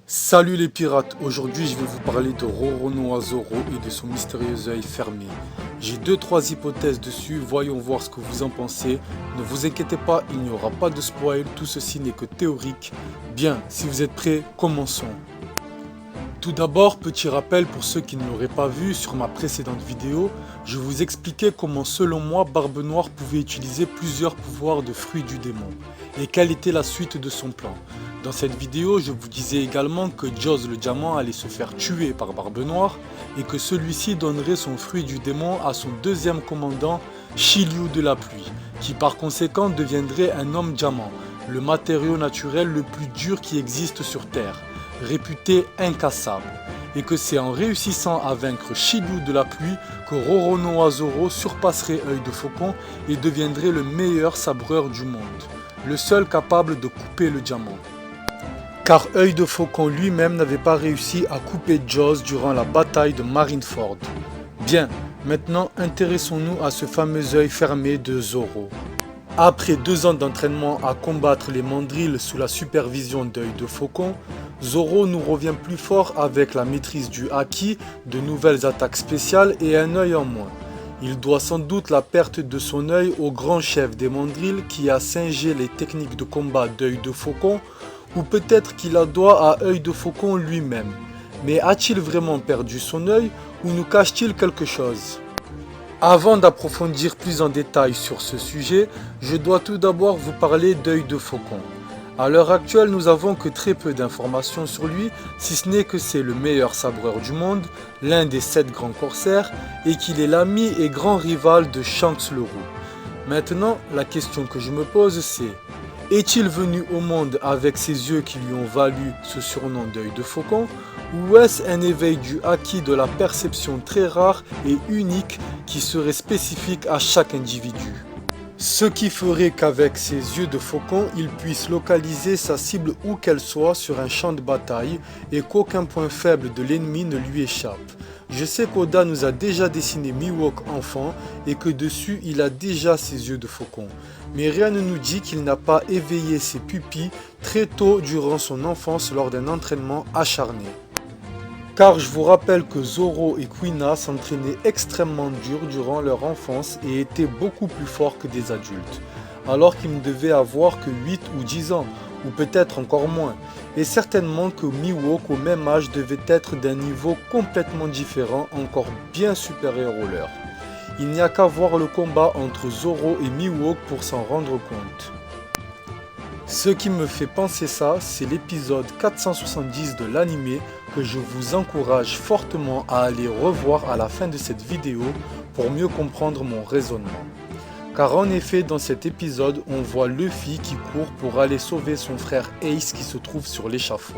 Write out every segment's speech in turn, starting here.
Salut les pirates, aujourd'hui je vais vous parler de Roronoa Zoro et de son mystérieux œil fermé. J'ai 2-3 hypothèses dessus, voyons voir ce que vous en pensez. Ne vous inquiétez pas, il n'y aura pas de spoil, tout ceci n'est que théorique. Bien, si vous êtes prêts, commençons. Tout d'abord, petit rappel pour ceux qui ne l'auraient pas vu, sur ma précédente vidéo, je vous expliquais comment selon moi Barbe Noire pouvait utiliser plusieurs pouvoirs de fruits du démon, et quelle était la suite de son plan. Dans cette vidéo, je vous disais également que Joz le diamant allait se faire tuer par Barbe Noire, et que celui-ci donnerait son fruit du démon à son deuxième commandant, Shiryu de la pluie, qui par conséquent deviendrait un homme diamant, le matériau naturel le plus dur qui existe sur Terre, réputé incassable, et que c'est en réussissant à vaincre Shiryu de la pluie que Roronoa Zoro surpasserait Œil de Faucon et deviendrait le meilleur sabreur du monde, le seul capable de couper le diamant. Car Œil de Faucon lui-même n'avait pas réussi à couper Joz durant la bataille de Marineford. Bien, maintenant intéressons-nous à ce fameux œil fermé de Zoro. Après 2 ans d'entraînement à combattre les mandrills sous la supervision d'Œil de Faucon, Zoro nous revient plus fort avec la maîtrise du haki, de nouvelles attaques spéciales et un œil en moins. Il doit sans doute la perte de son œil au grand chef des mandrills qui a singé les techniques de combat d'Œil de Faucon, ou peut-être qu'il la doit à Œil de Faucon lui-même. Mais a-t-il vraiment perdu son œil ou nous cache-t-il quelque chose ? Avant d'approfondir plus en détail sur ce sujet, je dois tout d'abord vous parler d'Œil de Faucon. À l'heure actuelle, nous avons que très peu d'informations sur lui, si ce n'est que c'est le meilleur sabreur du monde, l'un des 7 grands corsaires, et qu'il est l'ami et grand rival de Shanks le Roux. Maintenant, la question que je me pose c'est, est-il venu au monde avec ses yeux qui lui ont valu ce surnom d'Œil de Faucon, ou est-ce un éveil du haki de la perception très rare et unique qui serait spécifique à chaque individu ? Ce qui ferait qu'avec ses yeux de faucon, il puisse localiser sa cible où qu'elle soit sur un champ de bataille et qu'aucun point faible de l'ennemi ne lui échappe. Je sais qu'Oda nous a déjà dessiné Mihawk enfant et que dessus il a déjà ses yeux de faucon. Mais rien ne nous dit qu'il n'a pas éveillé ses pupilles très tôt durant son enfance lors d'un entraînement acharné. Car je vous rappelle que Zoro et Kuina s'entraînaient extrêmement dur durant leur enfance et étaient beaucoup plus forts que des adultes, alors qu'ils ne devaient avoir que 8 ou 10 ans, ou peut-être encore moins, et certainement que Mihawk au même âge devait être d'un niveau complètement différent, encore bien supérieur au leur. Il n'y a qu'à voir le combat entre Zoro et Mihawk pour s'en rendre compte. Ce qui me fait penser ça, c'est l'épisode 470 de l'anime que je vous encourage fortement à aller revoir à la fin de cette vidéo pour mieux comprendre mon raisonnement. Car en effet, dans cet épisode, on voit Luffy qui court pour aller sauver son frère Ace qui se trouve sur l'échafaud.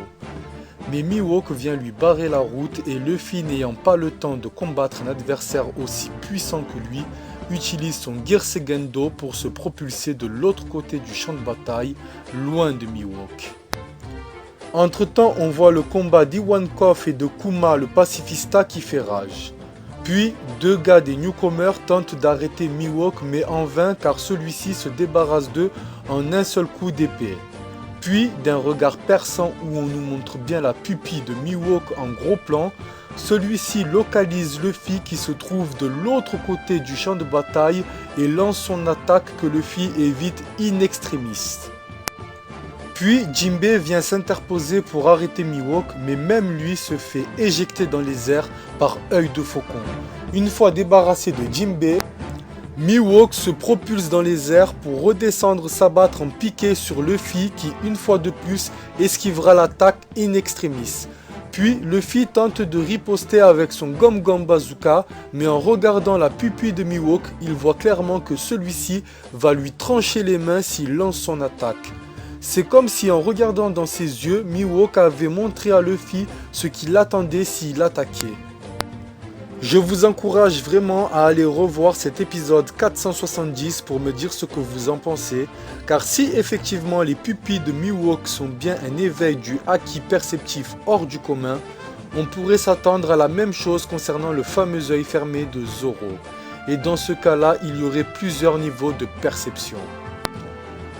Mais Mihawk vient lui barrer la route et Luffy, n'ayant pas le temps de combattre un adversaire aussi puissant que lui, utilise son Gear-Segendo pour se propulser de l'autre côté du champ de bataille, loin de Mihawk. Entre temps, on voit le combat d'Iwankov et de Kuma le pacifista qui fait rage. Puis, 2 gars des newcomers tentent d'arrêter Mihawk mais en vain car celui-ci se débarrasse d'eux en un seul coup d'épée. Puis, d'un regard perçant où on nous montre bien la pupille de Mihawk en gros plan, celui-ci localise Luffy qui se trouve de l'autre côté du champ de bataille et lance son attaque que Luffy évite in extremis. Puis Jinbei vient s'interposer pour arrêter Mihawk, mais même lui se fait éjecter dans les airs par Œil de Faucon. Une fois débarrassé de Jinbei, Mihawk se propulse dans les airs pour redescendre s'abattre en piqué sur Luffy qui, une fois de plus, esquivera l'attaque in extremis. Puis Luffy tente de riposter avec son Gum Gum Bazooka, mais en regardant la pupille de Mihawk, il voit clairement que celui-ci va lui trancher les mains s'il lance son attaque. C'est comme si en regardant dans ses yeux, Mihawk avait montré à Luffy ce qu'il attendait s'il attaquait. Je vous encourage vraiment à aller revoir cet épisode 470 pour me dire ce que vous en pensez, car si effectivement les pupilles de Mihawk sont bien un éveil du haki perceptif hors du commun, on pourrait s'attendre à la même chose concernant le fameux œil fermé de Zoro. Et dans ce cas-là, il y aurait plusieurs niveaux de perception.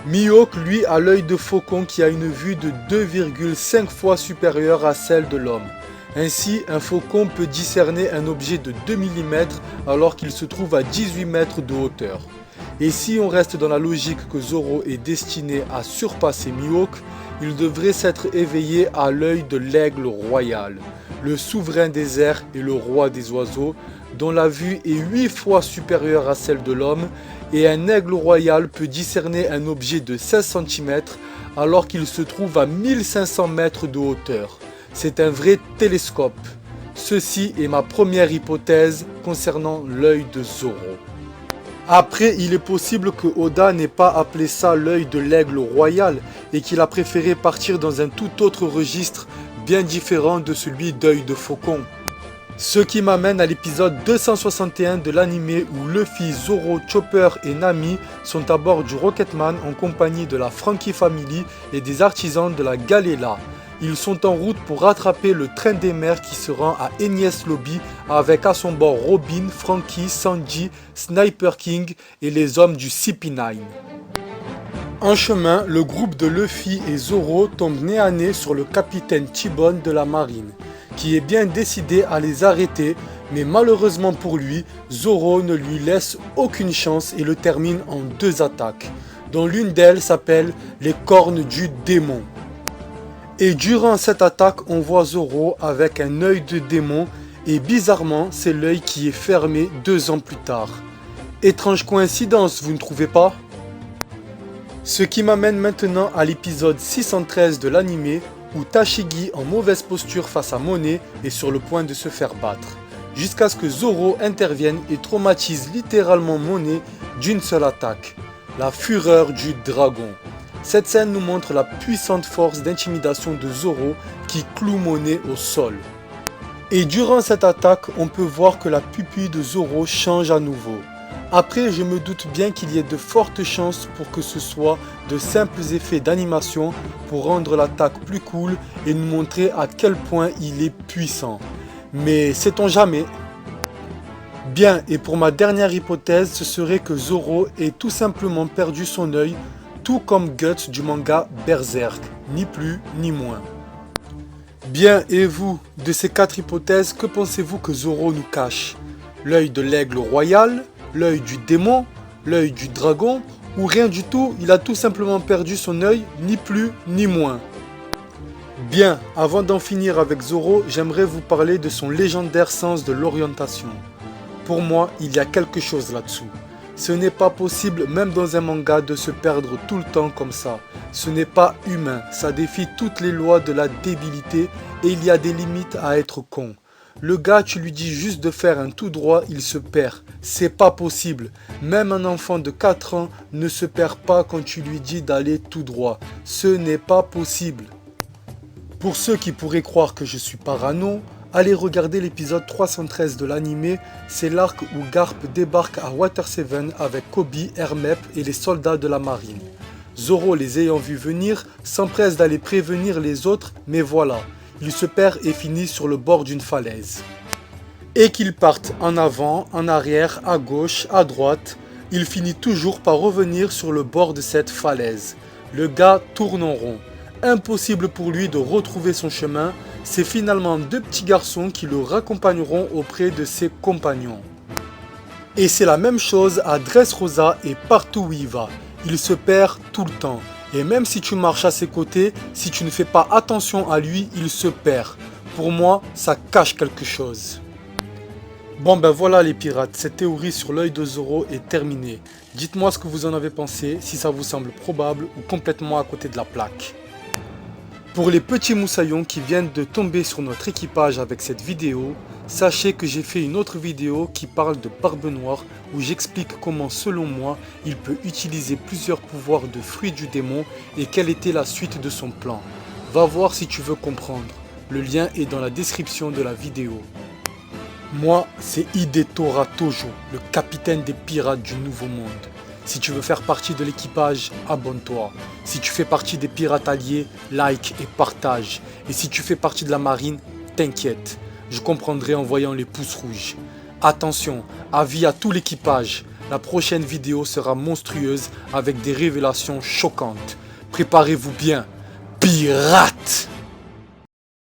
Mihawk, lui, a l'œil de faucon qui a une vue de 2,5 fois supérieure à celle de l'homme. Ainsi, un faucon peut discerner un objet de 2 mm alors qu'il se trouve à 18 mètres de hauteur. Et si on reste dans la logique que Zoro est destiné à surpasser Mihawk, il devrait s'être éveillé à l'œil de l'aigle royal, le souverain des airs et le roi des oiseaux, dont la vue est 8 fois supérieure à celle de l'homme, et un aigle royal peut discerner un objet de 16 cm alors qu'il se trouve à 1500 mètres de hauteur. C'est un vrai télescope. Ceci est ma première hypothèse concernant l'œil de Zoro. Après, il est possible que Oda n'ait pas appelé ça l'œil de l'aigle royal et qu'il a préféré partir dans un tout autre registre bien différent de celui d'œil de faucon. Ce qui m'amène à l'épisode 261 de l'anime où Luffy, Zoro, Chopper et Nami sont à bord du Rocketman en compagnie de la Franky Family et des artisans de la Galela. Ils sont en route pour rattraper le train des mers qui se rend à Enies Lobby avec à son bord Robin, Franky, Sanji, Sniper King et les hommes du CP9. En chemin, le groupe de Luffy et Zoro tombe nez à nez sur le capitaine T-Bone de la marine, qui est bien décidé à les arrêter, mais malheureusement pour lui, Zoro ne lui laisse aucune chance et le termine en 2 attaques, dont l'une d'elles s'appelle les cornes du démon. Et durant cette attaque, on voit Zoro avec un œil de démon et bizarrement, c'est l'œil qui est fermé 2 ans plus tard. Étrange coïncidence, vous ne trouvez pas? Ce qui m'amène maintenant à l'épisode 613 de l'anime où Tashigi en mauvaise posture face à Monet est sur le point de se faire battre, jusqu'à ce que Zoro intervienne et traumatise littéralement Monet d'une seule attaque, la fureur du dragon. Cette scène nous montre la puissante force d'intimidation de Zoro qui cloue Monet au sol. Et durant cette attaque, on peut voir que la pupille de Zoro change à nouveau. Après, je me doute bien qu'il y ait de fortes chances pour que ce soit de simples effets d'animation pour rendre l'attaque plus cool et nous montrer à quel point il est puissant. Mais sait-on jamais? Bien, et pour ma dernière hypothèse, ce serait que Zoro ait tout simplement perdu son œil, tout comme Guts du manga Berserk, ni plus ni moins. Bien, et vous, de ces 4 hypothèses, que pensez-vous que Zoro nous cache? L'œil de l'aigle royal, l'œil du démon, l'œil du dragon, ou rien du tout, il a tout simplement perdu son œil, ni plus ni moins. Bien, avant d'en finir avec Zoro, j'aimerais vous parler de son légendaire sens de l'orientation. Pour moi, il y a quelque chose là-dessous. Ce n'est pas possible, même dans un manga, de se perdre tout le temps comme ça. Ce n'est pas humain, ça défie toutes les lois de la débilité et il y a des limites à être con. Le gars, tu lui dis juste de faire un tout droit, il se perd. C'est pas possible. Même un enfant de 4 ans ne se perd pas quand tu lui dis d'aller tout droit. Ce n'est pas possible. Pour ceux qui pourraient croire que je suis parano, allez regarder l'épisode 313 de l'anime, c'est l'arc où Garp débarque à Water 7 avec Koby, Hermep et les soldats de la marine. Zoro, les ayant vus venir, s'empresse d'aller prévenir les autres, mais voilà, il se perd et finit sur le bord d'une falaise. Et qu'ils partent en avant, en arrière, à gauche, à droite, il finit toujours par revenir sur le bord de cette falaise. Le gars tourne en rond. Impossible pour lui de retrouver son chemin, c'est finalement 2 petits garçons qui le raccompagneront auprès de ses compagnons. Et c'est la même chose à Dressrosa et partout où il va. Il se perd tout le temps. Et même si tu marches à ses côtés, si tu ne fais pas attention à lui, il se perd. Pour moi, ça cache quelque chose. Bon ben voilà les pirates, cette théorie sur l'œil de Zoro est terminée. Dites-moi ce que vous en avez pensé, si ça vous semble probable ou complètement à côté de la plaque. Pour les petits moussaillons qui viennent de tomber sur notre équipage avec cette vidéo, sachez que j'ai fait une autre vidéo qui parle de Barbe Noire où j'explique comment selon moi il peut utiliser plusieurs pouvoirs de fruits du démon et quelle était la suite de son plan. Va voir si tu veux comprendre, le lien est dans la description de la vidéo. Moi, c'est Hidetora Tojo, le capitaine des pirates du Nouveau Monde. Si tu veux faire partie de l'équipage, abonne-toi. Si tu fais partie des pirates alliés, like et partage. Et si tu fais partie de la marine, t'inquiète, je comprendrai en voyant les pouces rouges. Attention, avis à tout l'équipage, La prochaine vidéo sera monstrueuse avec des révélations choquantes. Préparez-vous bien, pirates!